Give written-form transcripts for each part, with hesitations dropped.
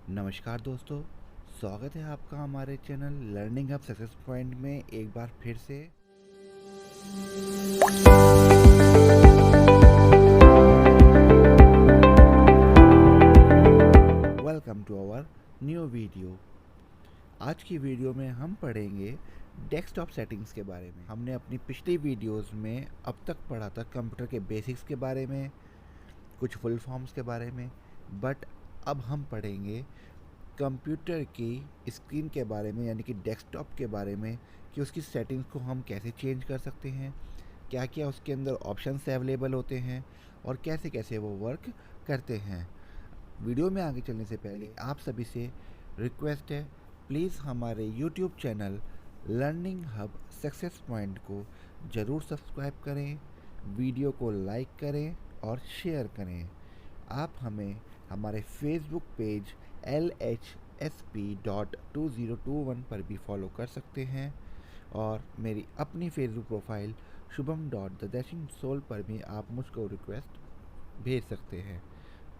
नमस्कार दोस्तों, स्वागत है आपका हमारे channel learning hub success point में एक बार फिर से। Welcome to our new video. आज की वीडियो में हम पढ़ेंगे डेस्कटॉप सेटिंग्स के बारे में। हमने अपनी पिछली वीडियोस में अब तक पढ़ा था कंप्यूटर के बेसिक्स के बारे में, कुछ फुल फॉर्म्स के बारे में, बट अब हम पढ़ेंगे कंप्यूटर की स्क्रीन के बारे में, यानी कि डेस्कटॉप के बारे में, कि उसकी सेटिंग्स को हम कैसे चेंज कर सकते हैं, क्या क्या उसके अंदर ऑप्शंस अवेलेबल होते हैं और कैसे कैसे वो वर्क करते हैं। वीडियो में आगे चलने से पहले आप सभी से रिक्वेस्ट है, प्लीज़ हमारे YouTube channel learning hub success point को ज़रूर सब्सक्राइब करें, वीडियो को लाइक करें और शेयर करें। आप हमें हमारे फेसबुक पेज LHSP.2021 पर भी फॉलो कर सकते हैं और मेरी अपनी फेसबुक प्रोफाइल shubham.the-soul पर भी आप मुझको रिक्वेस्ट भेज सकते हैं।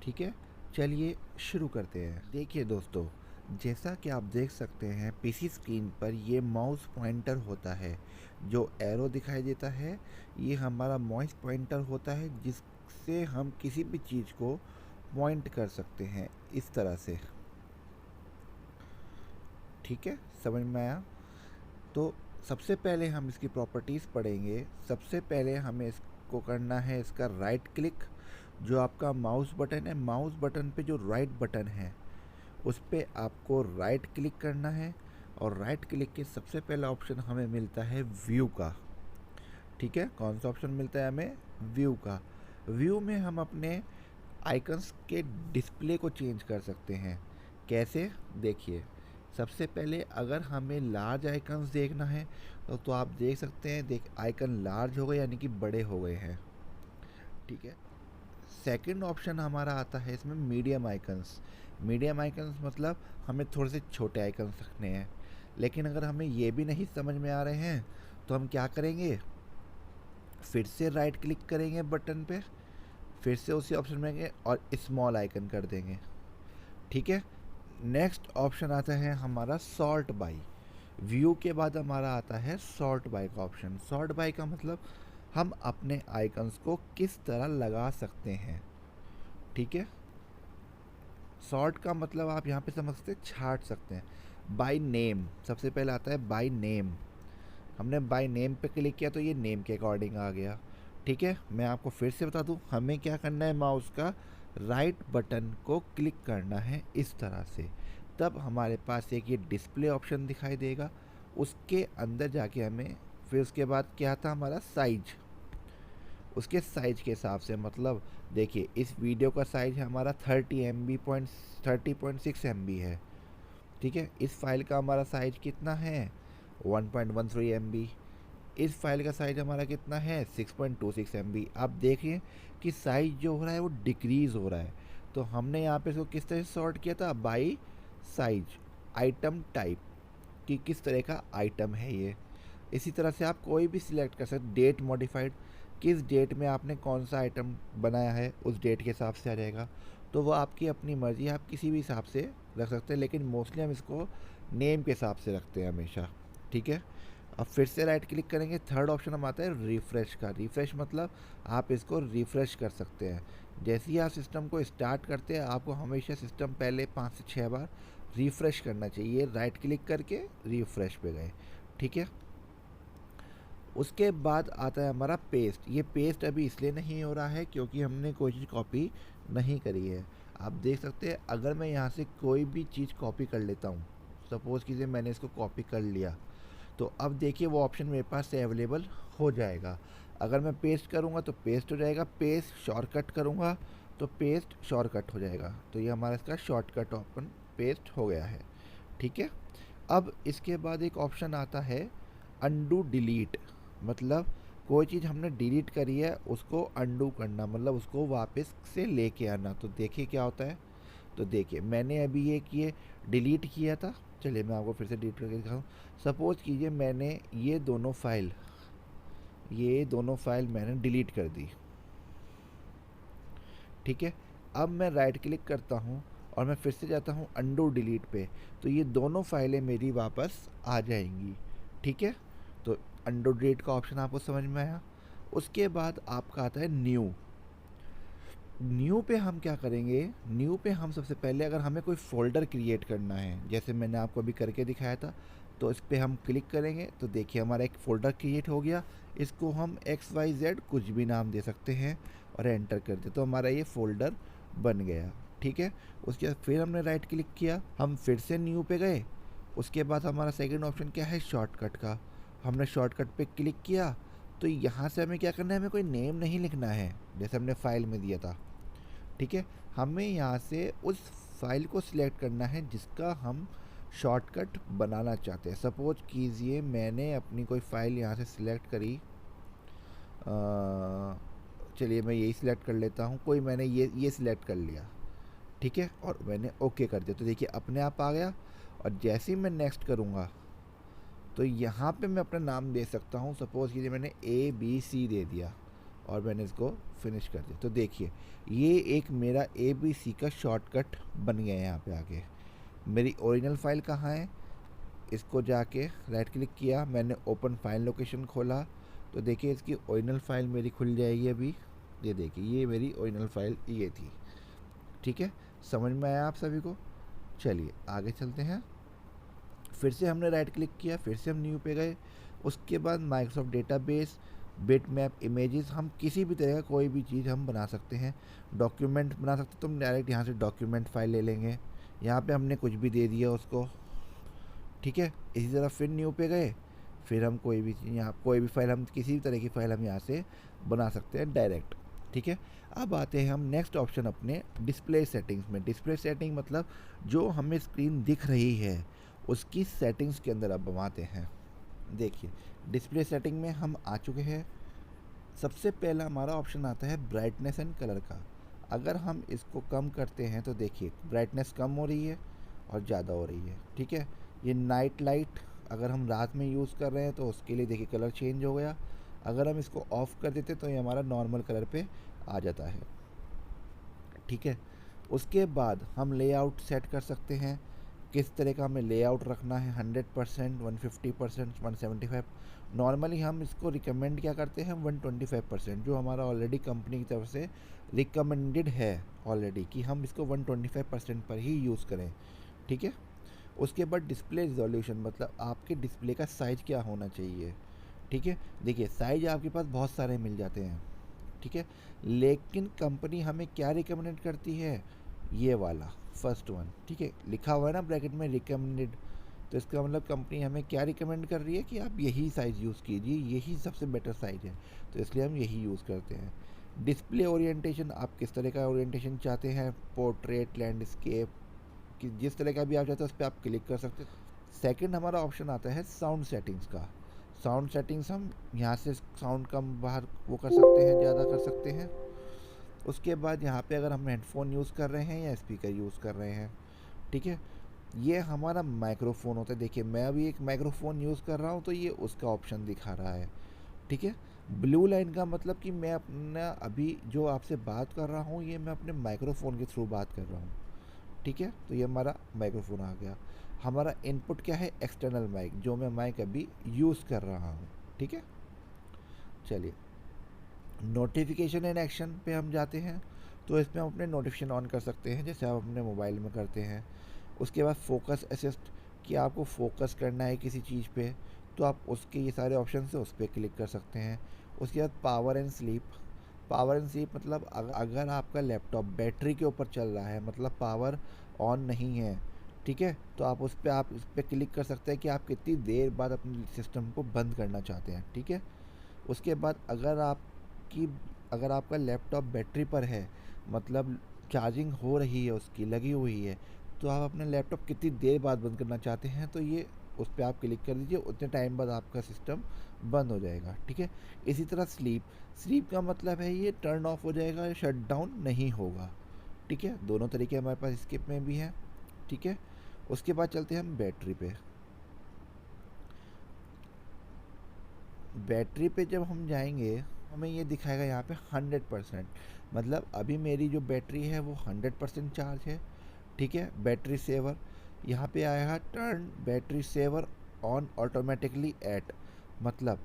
ठीक है, चलिए शुरू करते हैं। देखिए दोस्तों, जैसा कि आप देख सकते हैं पीसी स्क्रीन पर ये माउस पॉइंटर होता है, जो एरो दिखाई देता है ये हमारा माउस पॉइंटर होता है, जिससे हम किसी भी चीज़ को पॉइंट कर सकते हैं इस तरह से। ठीक है, समझ में आया? तो सबसे पहले हम इसकी प्रॉपर्टीज़ पढ़ेंगे। सबसे पहले हमें इसको करना है इसका राइट क्लिक। जो आपका माउस बटन है, माउस बटन पे जो राइट बटन है उस पर आपको राइट क्लिक करना है और राइट क्लिक के सबसे पहला ऑप्शन हमें मिलता है व्यू का। ठीक है, कौन सा ऑप्शन मिलता है हमें? व्यू का। व्यू में हम अपने आइकन्स के डिस्प्ले को चेंज कर सकते हैं। कैसे? देखिए, सबसे पहले अगर हमें लार्ज आइकन्स देखना है तो आप देख सकते हैं, आइकन लार्ज हो गए यानी कि बड़े हो गए हैं। ठीक है, सेकंड ऑप्शन हमारा आता है इसमें मीडियम आइकन्स। मीडियम आइकन्स मतलब हमें थोड़े से छोटे आइकन्स रखने हैं। लेकिन अगर हमें ये भी नहीं समझ में आ रहे हैं तो हम क्या करेंगे, फिर से राइट क्लिक करेंगे बटन पे, फिर से उसी ऑप्शन में आएंगे और स्मॉल आइकन कर देंगे। ठीक है, नेक्स्ट ऑप्शन आता है हमारा सॉर्ट बाय। व्यू के बाद हमारा आता है सॉर्ट बाय का ऑप्शन। सॉर्ट बाय का मतलब हम अपने आइकन्स को किस तरह लगा सकते हैं। ठीक है, सॉर्ट का मतलब आप यहाँ पे समझ सकते हैं, छाट सकते हैं। बाय नेम सबसे पहले आता है बाय नेम। हमने बाय नेम पे क्लिक किया तो ये नेम के अकॉर्डिंग आ गया। ठीक है, मैं आपको फिर से बता दूं, हमें क्या करना है, माउस का राइट बटन को क्लिक करना है इस तरह से। तब हमारे पास एक ये डिस्प्ले ऑप्शन दिखाई देगा, उसके अंदर जाके हमें फिर उसके बाद क्या था हमारा साइज। उसके साइज के हिसाब से मतलब देखिए, इस वीडियो का साइज है हमारा 30.6 MB है। ठीक है, इस फाइल का हमारा साइज कितना है 1.13 MB। इस फाइल का साइज हमारा कितना है 6.26 MB। आप देखिए कि साइज जो हो रहा है वो डिक्रीज़ हो रहा है। तो हमने यहाँ पे इसको किस तरह से सॉर्ट किया था, बाई साइज, आइटम टाइप, कि किस तरह का आइटम है ये। इसी तरह से आप कोई भी सिलेक्ट कर सकते, डेट मॉडिफाइड, किस डेट में आपने कौन सा आइटम बनाया है उस डेट के हिसाब से आ जाएगा। तो वो आपकी अपनी मर्ज़ी, आप किसी भी हिसाब से रख सकते हैं, लेकिन मोस्टली हम इसको नेम के हिसाब से रखते हैं हमेशा। ठीक है, अब फिर से राइट क्लिक करेंगे, थर्ड ऑप्शन हम आता है रिफ़्रेश का। रिफ़्रेश मतलब आप इसको रिफ़्रेश कर सकते हैं। जैसे ही आप सिस्टम को स्टार्ट करते हैं, आपको हमेशा सिस्टम पहले 5 से 6 बार रिफ़्रेश करना चाहिए। राइट क्लिक करके रिफ़्रेश पे गए। ठीक है, उसके बाद आता है हमारा पेस्ट। ये पेस्ट अभी इसलिए नहीं हो रहा है क्योंकि हमने कोई चीज़ कॉपी नहीं करी है। आप देख सकते हैं, अगर मैं यहाँ से कोई भी चीज़ कॉपी कर लेता हूँ, सपोज़ कीजिए मैंने इसको कॉपी कर लिया, तो अब देखिए वो ऑप्शन मेरे पास से अवेलेबल हो जाएगा। अगर मैं पेस्ट करूँगा तो पेस्ट हो जाएगा, पेस्ट शॉर्टकट करूँगा तो पेस्ट शॉर्टकट हो जाएगा। तो ये हमारा इसका शॉर्टकट ऑप्शन पेस्ट हो गया है। ठीक है, अब इसके बाद एक ऑप्शन आता है अनडू डिलीट। मतलब कोई चीज़ हमने डिलीट करी है उसको अनडू करना, मतलब उसको वापस से लेके आना। तो देखिए क्या होता है, तो देखिए मैंने अभी ये डिलीट किया था, चलिए मैं आपको फिर से डिलीट करके दिखाऊँ। सपोज़ कीजिए मैंने ये दोनों फाइल मैंने डिलीट कर दी। ठीक है, अब मैं राइट क्लिक करता हूँ और मैं फिर से जाता हूँ अंडू डिलीट पे, तो ये दोनों फाइलें मेरी वापस आ जाएंगी। ठीक है, तो अंडू डिलीट का ऑप्शन आपको समझ में आया। उसके बाद आपका आता है न्यू। न्यू पे हम क्या करेंगे, न्यू पे हम सबसे पहले अगर हमें कोई फ़ोल्डर क्रिएट करना है, जैसे मैंने आपको अभी करके दिखाया था, तो इस पर हम क्लिक करेंगे तो देखिए हमारा एक फ़ोल्डर क्रिएट हो गया। इसको हम XYZ कुछ भी नाम दे सकते हैं और एंटर कर दे तो हमारा ये फ़ोल्डर बन गया। ठीक है, उसके बाद फिर हमने राइट क्लिक किया, हम फिर से न्यू पे गए। उसके बाद हमारा सेकंड ऑप्शन क्या है, शॉर्टकट का। हमने शॉर्टकट पे क्लिक किया, तो यहाँ से हमें क्या करना है, हमें कोई नेम नहीं लिखना है जैसे हमने फ़ाइल में दिया था। ठीक है, हमें यहाँ से उस फाइल को सिलेक्ट करना है जिसका हम शॉर्टकट बनाना चाहते हैं। सपोज कीजिए मैंने अपनी कोई फ़ाइल यहाँ से सिलेक्ट करी, चलिए मैं यही सिलेक्ट कर लेता हूँ, कोई मैंने ये सिलेक्ट कर लिया। ठीक है, और मैंने ओके कर दिया तो देखिए अपने आप आ गया। और जैसे ही मैं नेक्स्ट करूँगा तो यहाँ पे मैं अपना नाम दे सकता हूँ। सपोज़ कीजिए मैंने ABC दे दिया और मैंने इसको फिनिश कर दिया, तो देखिए ये एक मेरा ABC का शॉर्टकट बन गया है। यहाँ पे आके मेरी ओरिजिनल फाइल कहाँ है, इसको जाके राइट क्लिक किया, मैंने ओपन फाइल लोकेशन खोला, तो देखिए इसकी ओरिजिनल फाइल मेरी खुल जाएगी अभी। ये देखिए ये मेरी ओरिजिनल फाइल ये थी। ठीक है, समझ में आया आप सभी को। चलिए आगे चलते हैं। फिर से हमने राइट क्लिक किया, फिर से हम न्यू पे गए। उसके बाद माइक्रोसॉफ्ट डेटाबेस, बिटमैप, इमेजेस, हम किसी भी तरह का कोई भी चीज़ हम बना सकते हैं। डॉक्यूमेंट बना सकते, तो हम डायरेक्ट यहाँ से डॉक्यूमेंट फाइल ले लेंगे। यहाँ पे हमने कुछ भी दे दिया उसको। ठीक है, इसी तरह फिर न्यू पे गए, फिर हम कोई भी यहाँ कोई भी फाइल, हम किसी भी तरह की फ़ाइल हम यहाँ से बना सकते हैं डायरेक्ट। ठीक है, अब आते हैं हम नेक्स्ट ऑप्शन अपने डिस्प्ले सेटिंग्स में। डिस्प्ले सेटिंग मतलब जो हमें स्क्रीन दिख रही है उसकी सेटिंग्स के अंदर अब हम आते हैं। देखिए डिस्प्ले सेटिंग में हम आ चुके हैं। सबसे पहला हमारा ऑप्शन आता है ब्राइटनेस एंड कलर का। अगर हम इसको कम करते हैं तो देखिए ब्राइटनेस कम हो रही है और ज़्यादा हो रही है। ठीक है, ये नाइट लाइट अगर हम रात में यूज़ कर रहे हैं तो उसके लिए देखिए कलर चेंज हो गया। अगर हम इसको ऑफ़ कर देते तो ये हमारा नॉर्मल कलर पे आ जाता है। ठीक है, उसके बाद हम लेआउट सेट कर सकते हैं, किस तरह का हमें लेआउट रखना है, 100%, 150%, 175। नॉर्मली हम इसको रिकमेंड क्या करते हैं, 125%, जो हमारा ऑलरेडी कंपनी की तरफ से रिकमेंडेड है ऑलरेडी कि हम इसको 125% पर ही यूज़ करें। ठीक है, उसके बाद डिस्प्ले रिजोल्यूशन मतलब आपके डिस्प्ले का साइज़ क्या होना चाहिए। ठीक है, देखिए साइज़ आपके पास बहुत सारे मिल जाते हैं। ठीक है, लेकिन कंपनी हमें क्या रिकमेंड करती है, ये वाला फर्स्ट वन। ठीक है, लिखा हुआ है ना ब्रैकेट में रिकमेंडेड, तो इसका मतलब कंपनी हमें क्या रिकमेंड कर रही है कि आप यही साइज़ यूज़ कीजिए, यही सबसे बेटर साइज़ है, तो इसलिए हम यही यूज़ करते हैं। डिस्प्ले ओरिएंटेशन, आप किस तरह का ओरिएंटेशन चाहते हैं, पोर्ट्रेट, लैंडस्केप, कि जिस तरह का भी आप चाहते हैं उस पर आप क्लिक कर सकते हैं। सेकंड हमारा ऑप्शन आता है साउंड सेटिंग्स का। साउंड सेटिंग्स हम यहाँ से साउंड कम बाहर वो कर सकते हैं, ज़्यादा कर सकते हैं। उसके बाद यहाँ पे अगर हम हेडफोन यूज़ कर रहे हैं या स्पीकर यूज़ कर रहे हैं। ठीक है, ये हमारा माइक्रोफोन होता है। देखिए मैं अभी एक माइक्रोफोन यूज़ कर रहा हूँ तो ये उसका ऑप्शन दिखा रहा है। ठीक है, ब्लू लाइन का मतलब कि मैं अपना अभी जो आपसे बात कर रहा हूँ ये मैं अपने माइक्रोफोन के थ्रू बात कर रहा हूँ। ठीक है, तो ये हमारा माइक्रोफोन आ गया। हमारा इनपुट क्या है, एक्सटर्नल माइक, जो मैं माइक अभी यूज़ कर रहा हूँ। ठीक है, चलिए नोटिफिकेशन एंड एक्शन पे हम जाते हैं, तो इसमें हम अपने नोटिफिकेशन ऑन कर सकते हैं जैसे आप अपने मोबाइल में करते हैं। उसके बाद फोकस असिस्ट, कि आपको फोकस करना है किसी चीज़ पे तो आप उसके ये सारे ऑप्शन से उस पर क्लिक कर सकते हैं। उसके बाद power and sleep. Power and sleep मतलब अगर आपका लैपटॉप बैटरी के ऊपर चल रहा है, मतलब पावर ऑन नहीं है, ठीक है, तो आप उस पर क्लिक कर सकते हैं कि आप कितनी देर बाद अपने सिस्टम को बंद करना चाहते हैं। ठीक है, उसके बाद अगर आपका लैपटॉप बैटरी पर है, मतलब चार्जिंग हो रही है, उसकी लगी हुई है, तो आप अपना लैपटॉप कितनी देर बाद बंद करना चाहते हैं तो ये उस पर आप क्लिक कर दीजिए, उतने टाइम बाद आपका सिस्टम बंद हो जाएगा। ठीक है, इसी तरह स्लीप का मतलब है ये टर्न ऑफ हो जाएगा, शट डाउन नहीं होगा। ठीक है, दोनों तरीके हमारे पास स्किप में भी हैं। ठीक है, उसके बाद चलते हैं हम बैटरी पे। बैटरी पे जब हम जाएंगे हमें ये दिखाएगा यहाँ पे 100%, मतलब अभी मेरी जो बैटरी है वो 100% चार्ज है। ठीक है। बैटरी सेवर, यहाँ पे आया है turn battery saver on automatically at, मतलब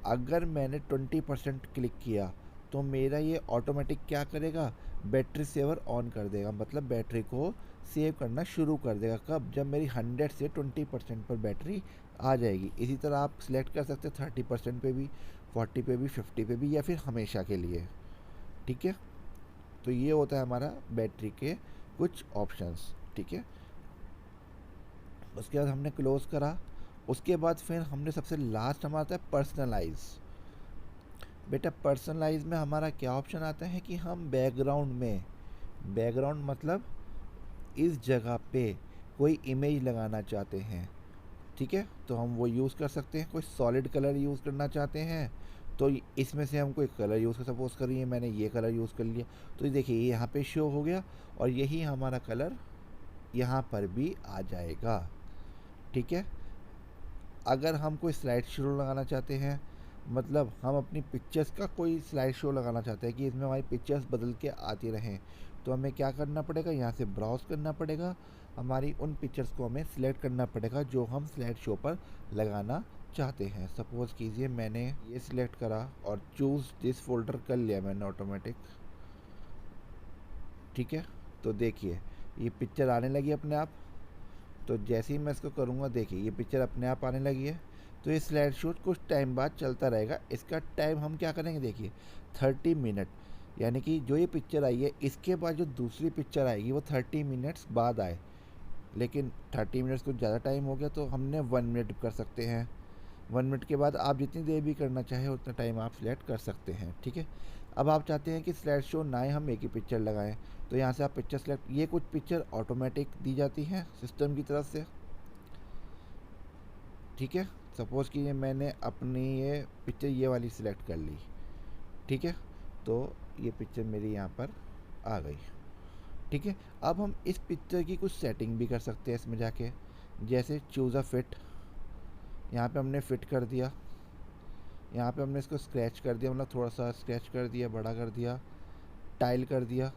अगर मैंने 20% क्लिक किया तो मेरा ये ऑटोमेटिक क्या करेगा, बैटरी सेवर ऑन कर देगा, मतलब बैटरी को सेव करना शुरू कर देगा। कब, जब मेरी 100 से 20% पर बैटरी आ जाएगी। इसी तरह आप सिलेक्ट कर सकते हैं 30% पे भी, 40 पे भी, 50 पे भी, या फिर हमेशा के लिए। ठीक है, तो ये होता है हमारा बैटरी के कुछ ऑप्शंस। ठीक है, उसके बाद हमने क्लोज करा। उसके बाद फिर हमने सबसे लास्ट हमारा आता है पर्सनलाइज। बेटा पर्सनलाइज में हमारा क्या ऑप्शन आता है कि हम बैकग्राउंड में, बैकग्राउंड मतलब इस जगह पे कोई इमेज लगाना चाहते हैं। ठीक है, तो हम वो यूज़ कर सकते हैं। कोई सॉलिड कलर यूज़ करना चाहते हैं तो इसमें से हम कोई कलर यूज़ कर, सपोज करिए मैंने ये कलर यूज़ कर लिया, तो ये देखिए ये यहाँ पे शो हो गया और यही हमारा कलर यहाँ पर भी आ जाएगा। ठीक है, अगर हम कोई स्लाइड शो लगाना चाहते हैं, मतलब हम अपनी पिक्चर्स का कोई स्लाइड शो लगाना चाहते हैं कि इसमें हमारी पिक्चर्स बदल के आती रहें, तो हमें क्या करना पड़ेगा, यहाँ से ब्राउज़ करना पड़ेगा, हमारी उन पिक्चर्स को हमें सिलेक्ट करना पड़ेगा जो हम स्लाइड शो पर लगाना चाहते हैं। सपोज़ कीजिए मैंने ये सिलेक्ट करा और चूज़ दिस फोल्डर कर लिया मैंने ऑटोमेटिक। ठीक है, तो देखिए ये पिक्चर आने लगी अपने आप। तो जैसे ही मैं इसको करूँगा देखिए ये पिक्चर अपने आप आने लगी है। तो ये स्लाइड शो कुछ टाइम बाद चलता रहेगा। इसका टाइम हम क्या करेंगे, देखिए 30 मिनट, यानी कि जो ये पिक्चर आई है इसके बाद जो दूसरी पिक्चर आएगी वो 30 मिनट्स बाद आए। लेकिन 30 मिनट्स कुछ ज़्यादा टाइम हो गया तो हमने 1 मिनट कर सकते हैं। 1 मिनट के बाद आप जितनी देर भी करना चाहें उतना टाइम आप सिलेक्ट कर सकते हैं। ठीक है, अब आप चाहते हैं कि स्लाइड शो ना ही हम एक ही पिक्चर लगाएं, तो यहाँ से आप पिक्चर सेलेक्ट, ये कुछ पिक्चर ऑटोमेटिक दी जाती हैं सिस्टम की तरफ से। ठीक है, सपोज़ कि मैंने अपनी ये पिक्चर ये वाली सिलेक्ट कर ली। ठीक है, तो ये पिक्चर मेरी यहाँ पर आ गई। ठीक है, अब हम इस पिक्चर की कुछ सेटिंग भी कर सकते हैं इसमें जाके, जैसे चूज़ अ फिट, यहाँ पे हमने फिट कर दिया, यहाँ पे हमने इसको स्क्रैच कर दिया, मतलब थोड़ा सा स्क्रैच कर दिया, बड़ा कर दिया, टाइल कर दिया,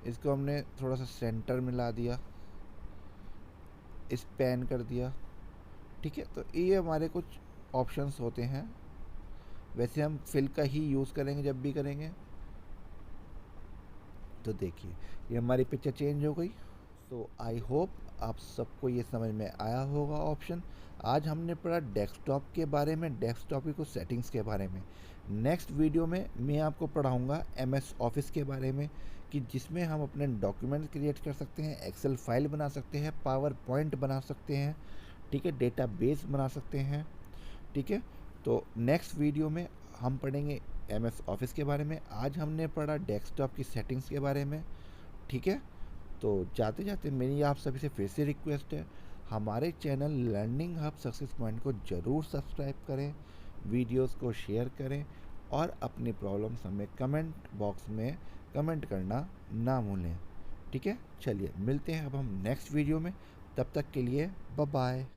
इसको हमने थोड़ा सा सेंटर में ला दिया, इस पैन कर दिया। ठीक है, तो ये हमारे कुछ ऑप्शंस होते हैं। वैसे हम फिल का ही यूज़ करेंगे जब भी करेंगे। तो देखिए ये हमारी पिक्चर चेंज हो गई। सो आई होप आप सबको ये समझ में आया होगा ऑप्शन। आज हमने पढ़ा डेस्कटॉप के बारे में, डेस्कटॉप की कुछ सेटिंग्स के बारे में। नेक्स्ट वीडियो में मैं आपको पढ़ाऊँगा MS ऑफिस के बारे में, कि जिसमें हम अपने डॉक्यूमेंट क्रिएट कर सकते हैं, एक्सेल फाइल बना सकते हैं, पावर पॉइंट बना सकते हैं। ठीक है, डेटाबेस बना सकते हैं। ठीक है, तो नेक्स्ट वीडियो में हम पढ़ेंगे MS ऑफिस के बारे में। आज हमने पढ़ा डेस्कटॉप की सेटिंग्स के बारे में। ठीक है, तो जाते जाते मेरी आप सभी से फिर से रिक्वेस्ट है, हमारे channel learning hub success point को ज़रूर सब्सक्राइब करें, वीडियोस को शेयर करें और अपनी प्रॉब्लम्स हमें कमेंट बॉक्स में कमेंट करना ना भूलें। ठीक है, चलिए मिलते हैं अब हम नेक्स्ट वीडियो में। तब तक के लिए बाय बाय।